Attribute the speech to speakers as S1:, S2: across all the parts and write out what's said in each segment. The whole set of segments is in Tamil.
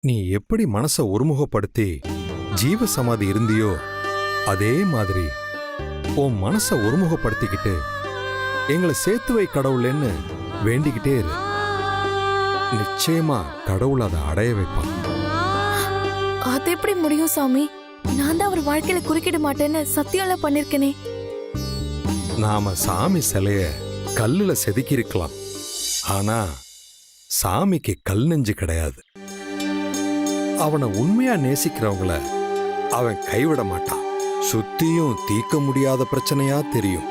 S1: நீ எப்படி மனச ஒருமுகப்படுத்தி ஜீவ சமாதி இருந்தியோ அதே மாதிரி உன் மனச ஒருமுகப்படுத்திக்கிட்டு எங்களை சேர்த்து வை கடவுள்னு வேண்டிக்கிட்டே இரு. நிச்சயமா கடவுள் அதை அடைய வைப்பான்.
S2: அது எப்படி முடியும் சாமி? நான் தான் அவர் வாழ்க்கையில குறுக்கிட மாட்டேன்னு சத்தியம்லாம் பண்ணிருக்கேனே.
S1: நாம சாமி சிலைய கல்லுல செதுக்கி இருக்கலாம், ஆனா சாமிக்கு கல் நெஞ்சு கிடையாது. அவனை உண்மையா நேசிக்கிறவங்கள அவன் கைவிட மாட்டான். சுத்தியும் தீர்க்க முடியாத பிரச்சனையா தெரியும்.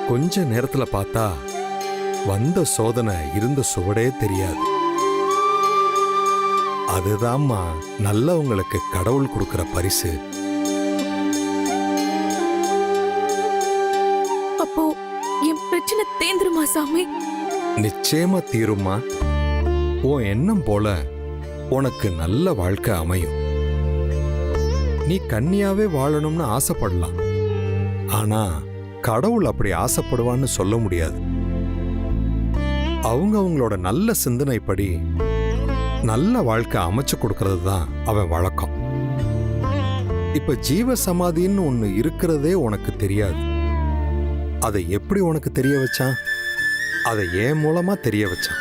S1: கொஞ்ச நேரத்துல பார்த்தா வந்த சோதனை இருந்த சுவடே தெரியாது. அதுதாம்மா நல்லவங்களுக்கு கடவுள் கொடுக்கிற பரிசு.
S2: அப்போ என் பிரச்சனை தேந்துருமா சாமி?
S1: நிச்சயமா தீருமா. உன் எண்ணம் போல உனக்கு நல்ல வாழ்க்கை அமையும். நீ கன்னியாவே வாழணும்னு ஆசைப்படலாம், ஆனா கடவுள் அப்படி ஆசைப்படுவான்னு சொல்ல முடியாது. அவங்களோட நல்ல சிந்தனைப்படி நல்ல வாழ்க்கை அமைச்சு கொடுக்கறது தான் அவன் வழக்கம். இப்ப ஜீவ சமாதின்னு ஒண்ணு இருக்கிறதே உனக்கு தெரியாது. அதை எப்படி உனக்கு தெரிய வச்சான்? அதை ஏன் மூலமா தெரிய வச்சான்.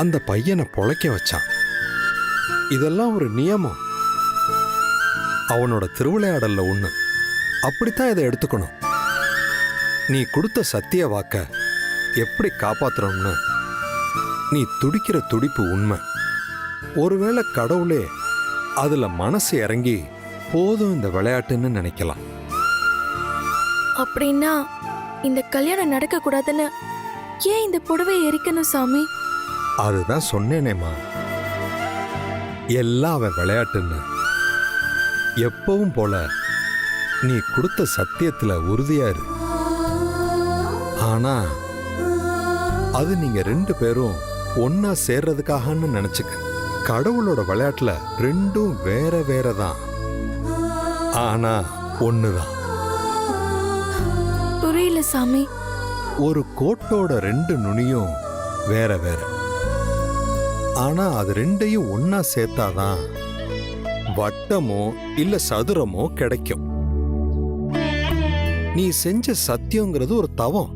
S1: அந்த பையனை பொழைக்க வச்சான். இதெல்லாம் ஒரு நியமம், அவனோட திருவிளையாடல்ல ஒண்ணு. அப்படித்தான் இதை எடுத்துக்கணும். நீ கொடுத்த சத்திய வாக்க எப்படி காப்பாத்துறோம்னு நீ துடிக்கிற துடிப்பு உண்மை. ஒருவேளை கடவுளே அதுல மனசு இறங்கி போதும் இந்த விளையாட்டுன்னு நினைக்கலாம்.
S2: அப்படின்னா இந்த கல்யாணம் நடக்க கூடாதுன்னு ஏன் இந்த புடவை எரிக்கணும் சாமி?
S1: அதுதான் சொன்னேனேம்மா, எல்லாம் அவன் விளையாட்டுன்னு. எப்பவும் போல நீ கொடுத்த சத்தியத்துல உறுதியா இரு. ஆனா அது நீங்க ரெண்டு பேரும் ஒன்னா சேர்றதுக்காகன்னு நினைச்சுக்க. கடவுளோட விளையாட்டுல ரெண்டும் வேற வேற தான், ஆனா ஒண்ணுதான்.
S2: புரியல சாமி.
S1: ஒரு கோட்டோட ரெண்டு நுனியும் வேற வேற, ஆனா அது ரெண்டையும் ஒன்னா சேர்த்தாதான் வட்டமோ இல்ல சதுரமோ கிடைக்கும். நீ செஞ்ச சத்தியங்கிறது ஒரு தவம்.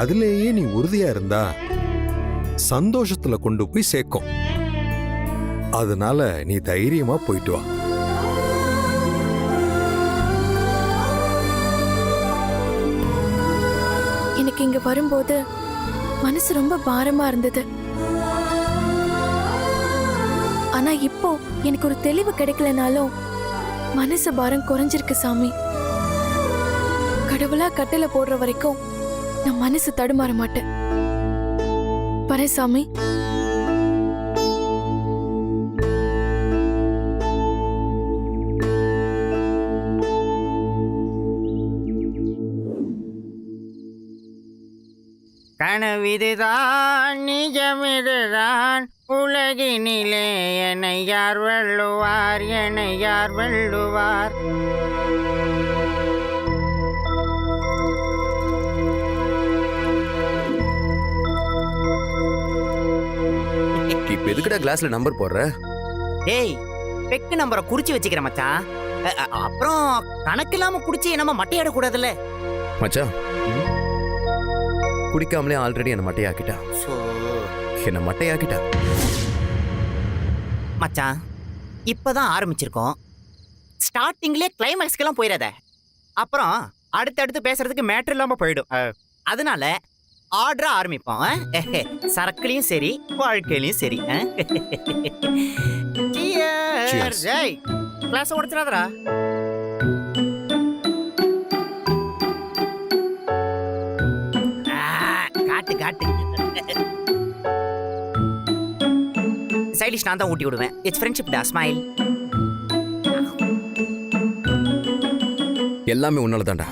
S1: அதிலேயே நீ உறுதியா இருந்தா சந்தோஷத்துல கொண்டு போய் சேர்க்கும். அதனால நீ தைரியமா போயிட்டு வா.
S2: எனக்கு இங்க வரும்போது மனசு ரொம்ப பாரமா இருந்தது. ஆனா இப்போ எனக்கு ஒரு தெளிவு கிடைக்கலனாலும் மனசு பாரம் குறைஞ்சிருக்கு சாமி. கடவுளா கட்டளை போடுற வரைக்கும் நான் மனசு தடுமாற மாட்டேன். வரேன் சாமி.
S3: கனவிதுதான் நிஜமிதுதான், உலகினிலே என்னை யார் வெல்லுவார், என்னை யார் வெல்லுவார்.
S4: இப்ப எதுக்குடா கிளாஸ்ல நம்பர் போடுற?
S3: டேய், பெக்கு நம்பரை குறிச்சு வச்சுக்கிற மச்சான். அப்புறம் கணக்கு இல்லாம குடிச்சு நம்ம மட்டையாட கூடாதுல்ல
S4: மச்சான். குடிக்காமலே ஆல்ரெடி என்ன மட்டையாக்கிட்டா. என்ன மட்டையாக்கிட்டா
S3: மச்சான். இப்பதான் ஆரம்பிச்சிருக்கோம். ஸ்டார்டிங்லேயே கிளைமேக்ஸ்க்கெல்லாம் போயிடாத. அப்புறம் அடுத்தடுத்து பேசுறதுக்கு மேட்ரு இல்லாம போயிடும். அதனால ஆர்டரா ஆரம்பிப்போம். சரக்குலையும் சரி, வாழ்க்கையிலையும் சரி. கிளாஸ் உடைச்சிடாதடா. காட்டு காட்டு. சைடிஷ் நான் தான் ஊட்டி விடுவேன். இட்ஸ் ஃப்ரெண்ட்ஷிப் டா. ஸ்மைல்.
S4: எல்லாமே உன்னால தான்டா.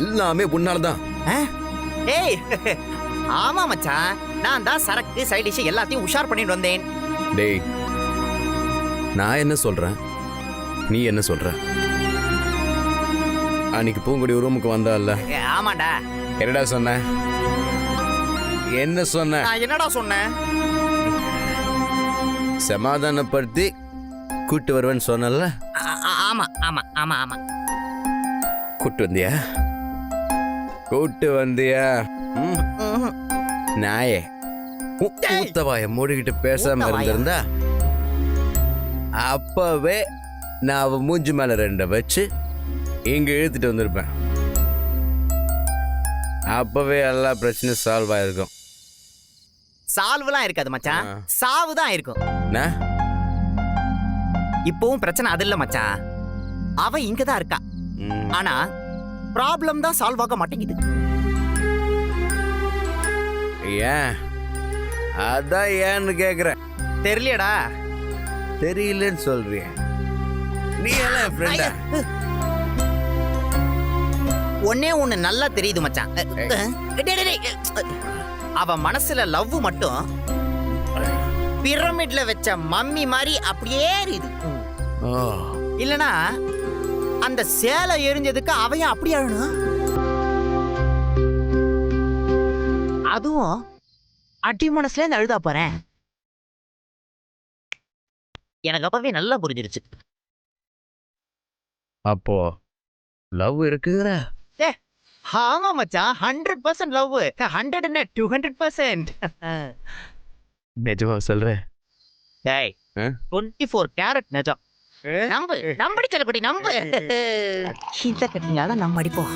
S4: எல்லாமே உன்னால தான்.
S3: ஏய், ஆமா மச்சான். நான் தான் சரக்கு சைடிஷ் எல்லாத்தையும் உஷார் பண்ணிட்டு வந்தேன்.
S4: டேய், நான் என்ன சொல்றேன், நீ என்ன சொல்ற? அன்னைக்கு பூங்குடி ரூமுக்கு வந்தால.
S3: ஆமாண்டா.
S4: என்னடா சொன்ன? என்ன சொன்ன?
S3: நான் என்னடா சொன்னேன்?
S4: சமாதானப்படுத்தி கூட்டு வருவேன்னு சொன்னல.
S3: ஆமா ஆமா ஆமா ஆமா.
S4: கூட்டு வந்தியா? கூட்டு வந்தியா? நாயே, ஊத்தவாய மூடிக்கிட்டு பேசாம இருந்திருந்தா அப்பவே நான் அவ மூஞ்சி மேல 2 வச்சு இங்க இழுத்துட்டு வந்திருப்பேன். அப்பவே எல்லா பிரச்சனையும் சால்வ் ஆயிருக்கும்.
S3: சால்வ்லாம் இருக்காது மச்சான், சாவு தான் இருக்கும். இப்பவும் பிரச்சனை அது இல்ல மச்சான். அவ இங்க தான் இருக்கா, ஆனா ப்ராப்ளம் தான் சால்வ் ஆக மாட்டேங்குது.
S4: ஏன்? அதான் ஏன்னு கேக்குறேன்.
S3: தெரியலடா.
S4: தெரியலன்னு சொல்றிய? நீ எல்லாம் ஃப்ரெண்டா?
S3: ஒன்னே ஒண்ணு நல்லா தெரியுது மச்சான். அவ மனசுல லவ் மட்டும் பிரமிட்ல வச்ச மம்மி மாதிரி அப்படியே இருக்குது. இல்லனா அந்த சேலை எரிஞ்சதுக்கு அவையும் அப்படி அழணும். அதுவும் அடி மனசுல இருந்து அழுதா போறேன். எனக்கு அப்பவே நல்லா புரிஞ்சிருச்சு.
S4: அப்போ லவ் இருக்குங்கிற?
S3: ஆமா மச்சான், 100% லவ். 100 என்ன 200%.
S4: நிஜமா சொல்றேன்?
S3: டேய் 24 கேரட் நிஜம். நம்படி சொல்லப்படி நம்ப. இந்த கட்டிங்கால நம்ம அடிப்போம்.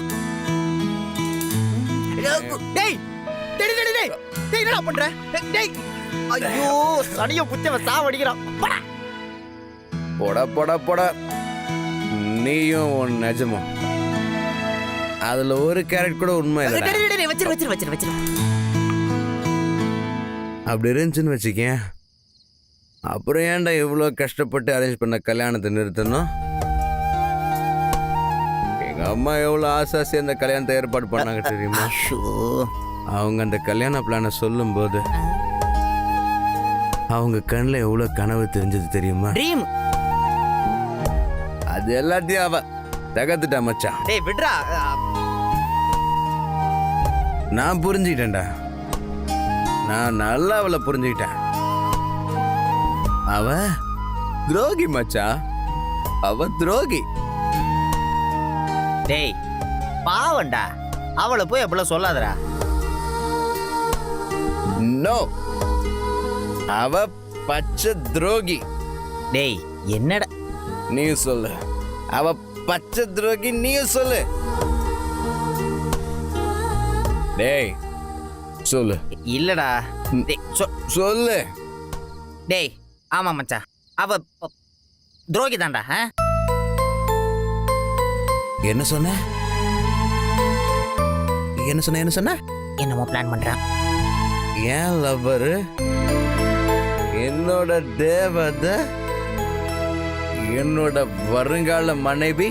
S3: டேய் டேய் டேய் டேய் டேய் என்னடா பண்ற? டேய் ஐயோ சனிய புச்சவ சாவடிக்குறான்.
S4: போடா போடா போடா. நீயும் உன் நிஜமா அதுல ஒரு கேரட் கூட உண்மை இல்லை.
S3: வச்சிரு.
S4: அப்படி இருந்துச்சுன்னு வச்சுக்கேன், அப்புறம் ஏன்டா இவ்வளோ கஷ்டப்பட்டு அரேஞ்ச் பண்ண கல்யாணத்தை நிறுத்தணும்? எங்க அம்மா எவ்வளோ ஆசாசி அந்த கல்யாணத்தை ஏற்பாடு பண்ணாங்க தெரியுமா? அவங்க அந்த கல்யாண பிளானை சொல்லும் போது அவங்க கண்ணில் எவ்வளோ கனவு தெரிஞ்சது தெரியுமா? அது எல்லாத்தையும் அவ தகத்துட்டா மச்சான்.
S3: டேய் விட்றா.
S4: நான் புரிஞ்சுக்கிட்டேன்டா. நான் நல்லா அவளை புரிஞ்சுக்கிட்டேன். அவ துரோகி மச்சான், அவ துரோகி.
S3: டேய் பாவண்டா, அவளை போய் அப்படிலாம் சொல்லாதடா.
S4: நோ, அவ பச்சை துரோகி.
S3: டேய் என்னடா
S4: நீ சொல்லு, அவ பச்சை துரோகி. நீ சொல்லு. டேய் சொல்லு.
S3: இல்லடா. டேய்
S4: சொல்லு.
S3: டேய் ஆமா மச்சான், அவ துரோகி தான்டா.
S4: என்ன சொன்ன? என்ன சொன்ன?
S3: என்னமோ பிளான் பண்றான்.
S4: ஏன் லவ்வரு, என்னோட தேவதை, என்னோட வருங்கால மனைவி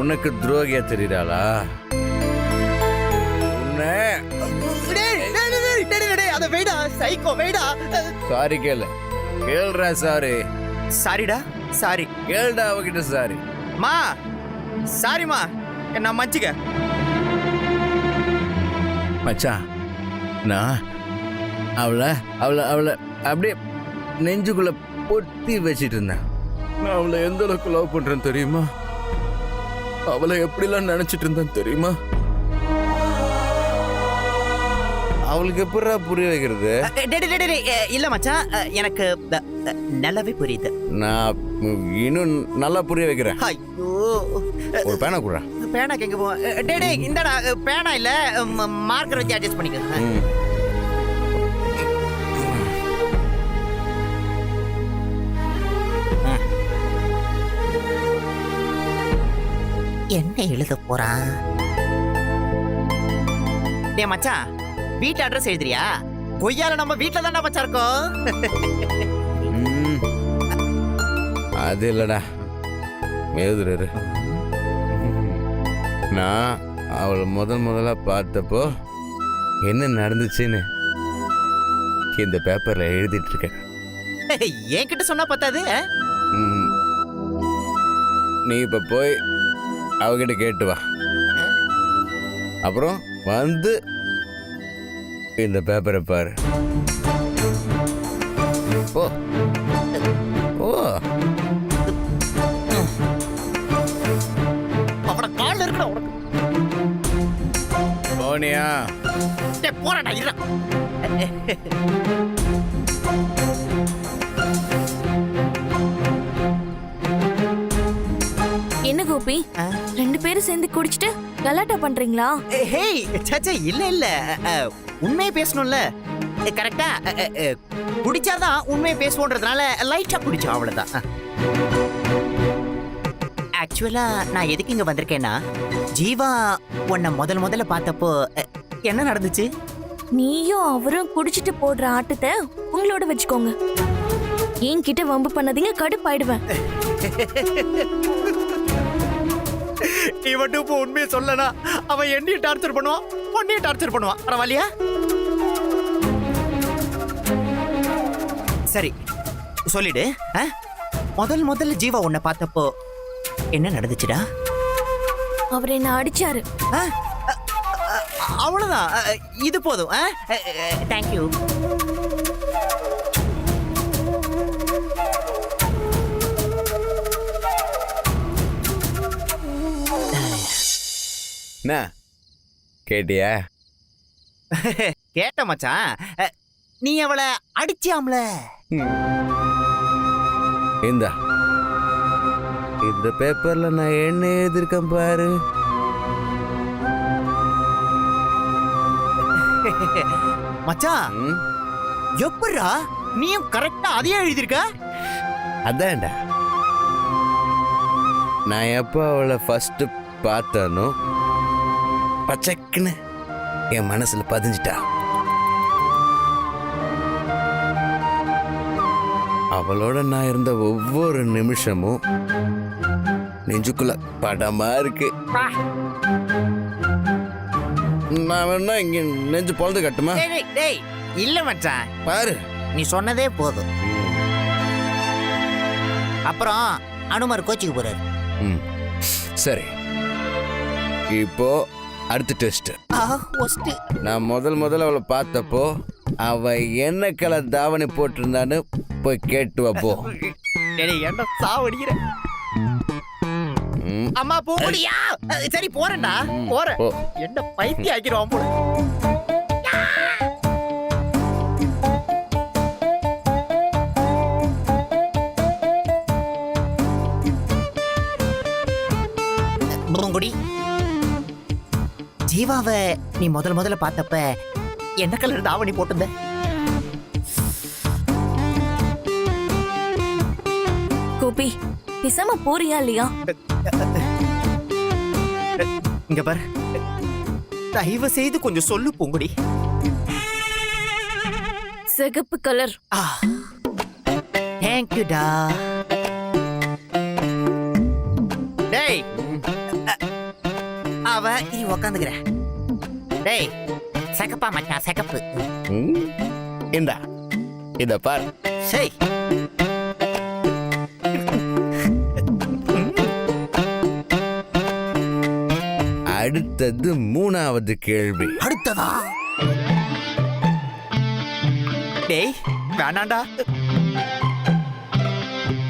S4: உனக்கு துரோகியா தெரியுறாளா? சாரி கேளு. கேள்றா சாரி.
S3: சாரிடா சாரி.
S4: கேளுடா அவகிட்ட சாரி.
S3: மா சாரிமா, என்ன மன்னிச்சுக்க.
S4: மச்சான், நான் அவளை அவளை அவளை அப்படியே நெஞ்சுக்குள்ள பொத்தி வச்சிட்டு இருந்தேன். நான் அவளை எந்த அளவுக்கு லவ் பண்றேன்னு தெரியுமா? அவளை எப்படிலாம் நினைச்சிட்டு இருந்தேன் தெரியுமா? அவளுக்கு எப்படா புரிய வைக்கிறது?
S3: இல்ல மச்சான், எனக்கு நல்லாவே புரியுது.
S4: நான் இன்னும் நல்லா புரிய வைக்கிறேன்.
S3: ஐயோ
S4: ஒரு பேனா குடுறா.
S3: பேனா எங்க போ? டேய் இந்தடா பேனா இல்ல, மார்க்கர் வச்சு அட்ஜஸ்ட் பண்ணிக்க. என்ன எழுத போறான்? டேய் மச்சான், வீட்டு அட்ரஸ் எழுதுறியா? கொய்யால நம்ம வீட்ல தான்டா மச்சான் இருக்கோம்.
S4: அது இல்லடா, எழுதுறாரு. நான் அவளை முதல்ல பார்த்தப்போ என்ன நடந்துச்சுன்னு இந்த பேப்பர்ல எழுதிட்டு இருக்கேன்.
S3: என்கிட்ட சொன்னா பத்தாது.
S4: நீ இப்ப போய் அவகிட்ட கேட்டு வா. அப்புறம் வந்து இந்த பேப்பரை பாரு. போ ஓ
S3: அவட கால்ல இருக்கடா உனக்கு.
S4: போனியா
S3: டேய் போறடா இருடா.
S2: என்ன கோபி, ரெண்டு பேரும் சேர்ந்து குடிச்சிட்டு கலாட்டா பண்றீங்களா?
S3: ஹேய் சச்சா இல்ல இல்ல உண்மையை பேசணும்ல கரெக்டா. குடிச்சாதான் உண்மையை பேசுவோன்றதுனால லைட்டா குடிச்சோம் அவ்வளவுதான். ஆக்சுவலா நான் எதுக்கு இங்க வந்திருக்கேன்னா, ஜீவா உன்னை முதல்ல பார்த்தப்போ என்ன நடந்துச்சு?
S2: நீயும் அவரும் குடிச்சிட்டு போடுற ஆட்டத்தை உங்களோட வச்சுக்கோங்க. என்கிட்ட வம்பு பண்ணாதீங்க, கடுப்பாயிடுவேன்.
S3: நீ மட்டும் இப்போ உண்மையை சொல்லனா அவன் என்னையும் டார்ச்சர் பண்ணுவான், உன்னையும் டார்ச்சர் பண்ணுவான். பரவாயில்லையா? சரி சொல்லிடு. முதல்ல ஜீவா உன்னை பார்த்தப்போ என்ன நடந்துச்சுடா?
S2: அவர் என்ன அடிச்சாரு.
S3: அவ்வளவுதான், இது போதும். தேங்க்யூ.
S4: என்ன கேட்டியா?
S3: கேட்ட மச்சான், நீ அவளை அடிச்சியாம்ல?
S4: இந்த பேப்பர்ல நான் என்ன எழுதிருக்கேன் பாரு.
S3: மச்சான் எப்படா நீயும் கரெக்டா அதையே எழுதிருக்க?
S4: அதான்டா, நான் எப்போ அவளை ஃபர்ஸ்ட் பார்த்தனோ பச்சக்குன்னு என் மனசுல பதிஞ்சிட்டா. அவளோட நான் இருந்த ஒவ்வொரு நிமிஷமும் நெஞ்சுக்குள்ள படமா இருக்கு. நான் வேணா இங்க நெஞ்சு பொழுது கட்டுமா?
S3: டேய் இல்ல மச்சான்,
S4: பாரு
S3: நீ சொன்னதே போதும். அப்புறம் அனுமார் கோச்சிக்கு போறாரு.
S4: சரி, இப்போ அடுத்த டெஸ்ட். நான் முதல்ல அவளை பார்த்தப்போ அவ என்ன கலர் தாவணி போட்டிருந்தான்னு போய் கேட்டு வப்போ.
S3: என்ன சாவடிக்கிற? அம்மா போடியா? சரி போறேன்டா, போறேன். என்ன பைத்தியம் ஆக்கிடுவான் போல. பூங்குடி, ஜீவாவை நீ முதல்ல பார்த்தப்ப என்ன கலர் தாவணி போட்டிருந்த?
S2: கோபி, பிசாம போறியா இல்லையா?
S3: இங்க பாரு, தயவு செய்து கொஞ்சம் சொல்லு பூங்குடி.
S2: சிகப்பு கலர்.
S3: தேங்க்யூடா. டேய் அவ இனி உக்காந்துக்கிற. டேய் சகப்பா மச்சான், சகப்பு.
S4: இந்தா இத பார்.
S3: சரி
S4: அடுத்தது மூணாவது கேள்வி.
S3: அடுத்ததா? டேய் வேணாண்டா.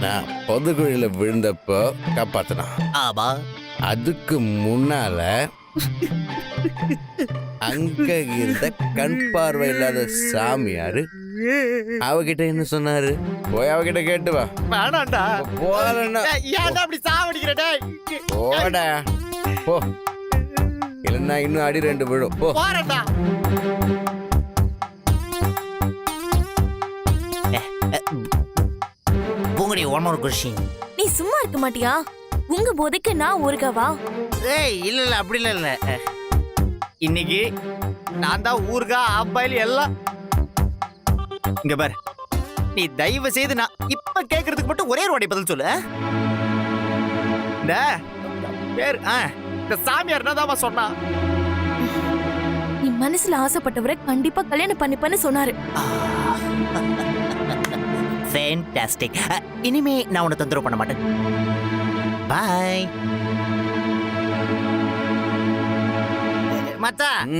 S4: நான் பொதுக்குழியில விழுந்தப்போ காப்பாத்தினா.
S3: ஆமா.
S4: அதுக்கு முன்னால அங்க இருந்த கண் பார்வை இல்லாத சாமியாரு அவகிட்ட என்ன சொன்னாரு? போய் அவகிட்ட கேட்டு வா.
S3: வேணாண்டா.
S4: போறேன்னா
S3: ஏன்டா அப்படி சாவடிக்கிற? டேய்
S4: போடா போ, இல்லைன்னா இன்னும் அடி 2 விழும். போ.
S3: போறேன்டா. Poongudi, one more question.
S2: நீ சும்மா இருக்க மாட்டியா? உங்க போதைக்கு நான் ஊருகவா?
S3: ஏய் இல்ல அப்படி இல்ல. இன்னைக்கு நான் தான் ஊர்கா ஆப்பாயில் எல்லாம். இங்க பாரு, நீ தயவு செய்து நான் இப்ப கேக்குறதுக்கு மட்டும் ஒரே ஒரு வாட்டி பதில் சொல்லு. இந்த பேர் இந்த சாமியார் என்னதாமா சொன்னா?
S2: நீ மனசுல ஆசைப்பட்டவரை கண்டிப்பா கல்யாணம் பண்ணிப்பன்னு சொன்னாரு.
S3: ஃபேன்டாஸ்டிக். இனிமே நான் உன்னை தொந்தரவு பண்ண மாட்டேன். பாய் மச்சான்.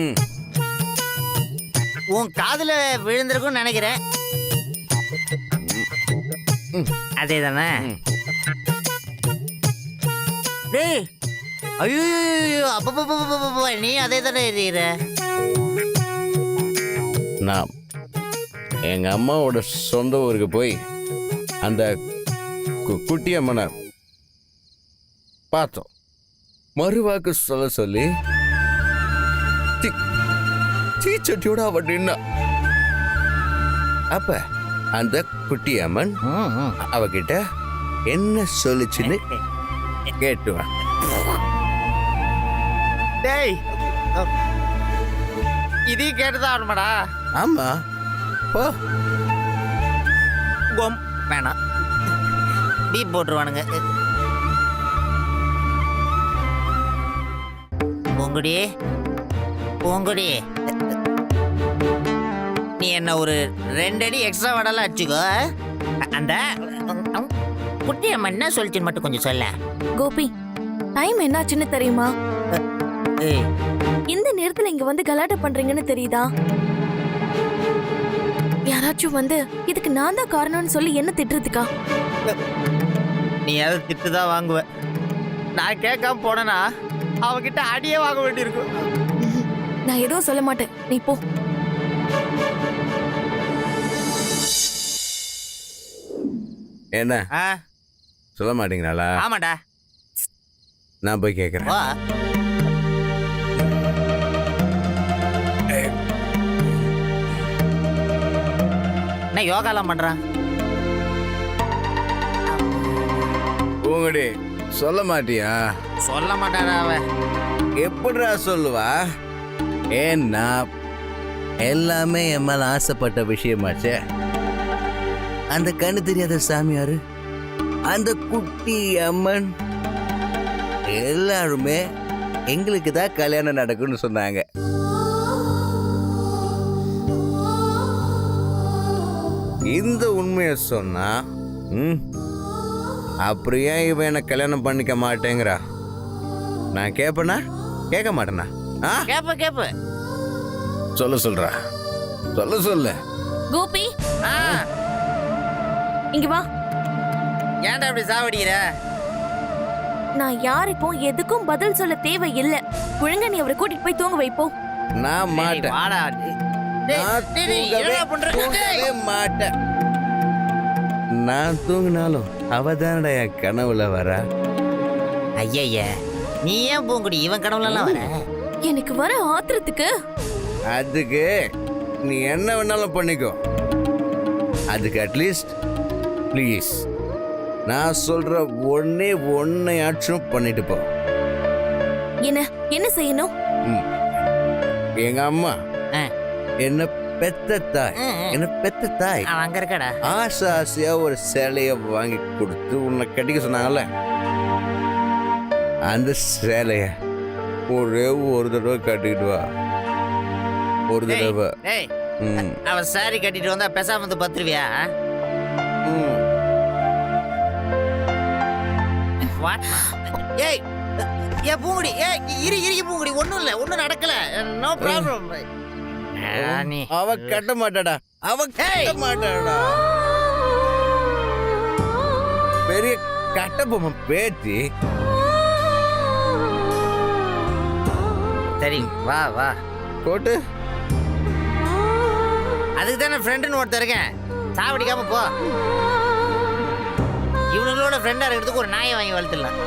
S3: உன் காதுல விழுந்திருக்கும்னு நினைக்கிறேன். அதே தானே? டேய் ஐயோ அப்ப நீ அதே தானே எறிகிற?
S4: நான் எங்க அம்மாவோட சொந்த ஊருக்கு போய் அந்த குட்டி அம்மனை பார்த்தோம். மறுவாக்கு சொல்ல சொல்லி தீச்சட்டியோட அவ நின்னா. அப்ப அந்த குட்டி அம்மன் அவகிட்ட என்ன சொல்லுச்சுன்னு கேட்டுவான்.
S3: டேய் இதையும் கேட்டுதான் ஆகணுமாடா?
S4: ஆமா போ.
S3: கோம் வேணாம், டீப் போட்டுருவானுங்க. பூங்குடி பூங்குடி, நீ என்ன ஒரு 2 அடி எக்ஸ்ட்ரா வடலாம் அடிச்சுக்கோ. அந்த குட்டி அம்மா என்ன சொல்லிச்சுன்னு மட்டும் கொஞ்சம் சொல்ல.
S2: கோபி, டைம் என்னாச்சுன்னு தெரியுமா?
S3: ஏய்
S2: இந்த நேரத்துல இங்க வந்து கலாட்டா பண்றீங்கன்னு தெரியுதா? யாராச்சும் வந்து இதுக்கு நான் தான் காரணம்னு சொல்லி என்ன திட்டுறதுக்கா?
S3: நீ யாராவது திட்டுதான் வாங்குவ. நான் கேட்காம போனேன்னா அவகிட்ட அடியே வாங்க வேண்டியிருக்கும்.
S2: நான் எதுவும் சொல்ல மாட்டேன், நீ போ.
S4: என்ன
S3: ஆ
S4: சொல்ல மாட்டீங்களா?
S3: ஆமாடா,
S4: நான் போய் கேட்கறேன்.
S3: வா. என்ன யோகாலாம் பண்றான்?
S4: பூங்குடி சொல்ல மாட்டியா?
S3: சொல்ல மாட்டாரா அவன்?
S4: எப்படிடா சொல்லுவா? ஏன்னா எல்லாமே என் மேல ஆசைப்பட்ட விஷயமாச்சே. அந்த கண்ணு தெரியாத சாமியாரு, அந்த குட்டி அம்மன், எல்லாருமே எங்களுக்கு தான் கல்யாணம் நடக்கும்னு சொன்னாங்க. இந்த உண்மையை சொன்னா அப்படியே இவன் என்ன கல்யாணம் பண்ணிக்க மாட்டேங்கிறா. நான் கேட்பேனா கேட்க மாட்டேனா?
S3: கேப்ப
S4: சொல்றா சொல்ல.
S2: கோபி,
S3: ஆ,
S2: இங்க வா.
S3: ஏன்டா அப்படி சாவடிக்கிற?
S2: நான் யாருக்கும் எதுக்கும் பதில் சொல்ல தேவை இல்ல. ஒழுங்கா நீ அவரை கூட்டிட்டு போய் தூங்க வைப்போ.
S4: நான் மாட்டேன்.
S3: வாடா.
S4: நான் தூங்கவே மாட்டேன். நான் தூங்கினாலும் அவதானடா என் கனவுல வரா.
S3: ஐய நீ ஏன் பூங்குடி இவன் கனவுலாம் வர?
S2: எனக்கு வர ஆத்திரத்துக்கு
S4: அதுக்கு நீ என்ன வேணாலும் பண்ணிக்கோ. அதுக்கு அட்லீஸ்ட் ப்ளீஸ் நான் சொல்ற ஒன்னையாச்சும் பண்ணிட்டு போ.
S2: என்ன செய்யணும்?
S4: எங்க அம்மா என்ன பெத்த தாய்
S3: அங்க இருக்கடா.
S4: ஆசையா ஒரு சேலைய வாங்கி கொடுத்து உன்னை கட்டிக்க சொன்னாங்கல்ல, அந்த சேலைய ஒரே ஒரு தடவை கட்டிக்கிட்டு வா. ஒரு தடவை.
S3: அவன் சாரி கட்டிட்டு வந்தா பேசாம வந்து பத்துருவியா? ஏய் ஏ பூங்குடி, இரு பூங்குடி, ஒண்ணும் நடக்கல, நோ ப்ராப்ளம்.
S4: அவ கட்ட மாட்டாடா, பெரிய கட்ட பொம்மை பேத்தி.
S3: சரி வா வா
S4: கோட்டு.
S3: அதுக்கு தானே ஃப்ரெண்டுன்னு ஒருத்தர் இருக்கேன், சாவடிக்காம போ. இவனுங்களோட ஃப்ரெண்டா இருக்கிறதுக்கு ஒரு நாயை வாங்கி வளர்த்துடலாம்.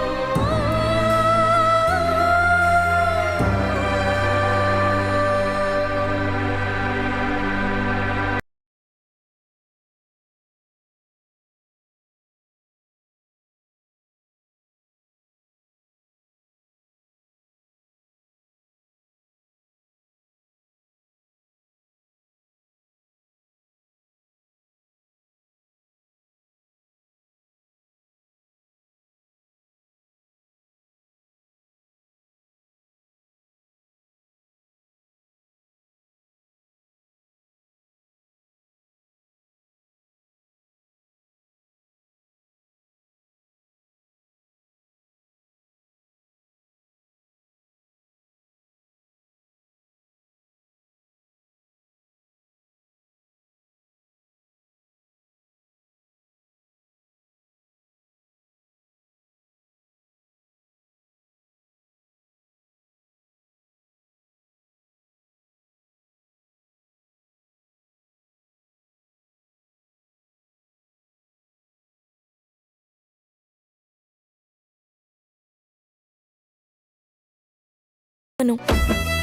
S2: பண்ணணும்.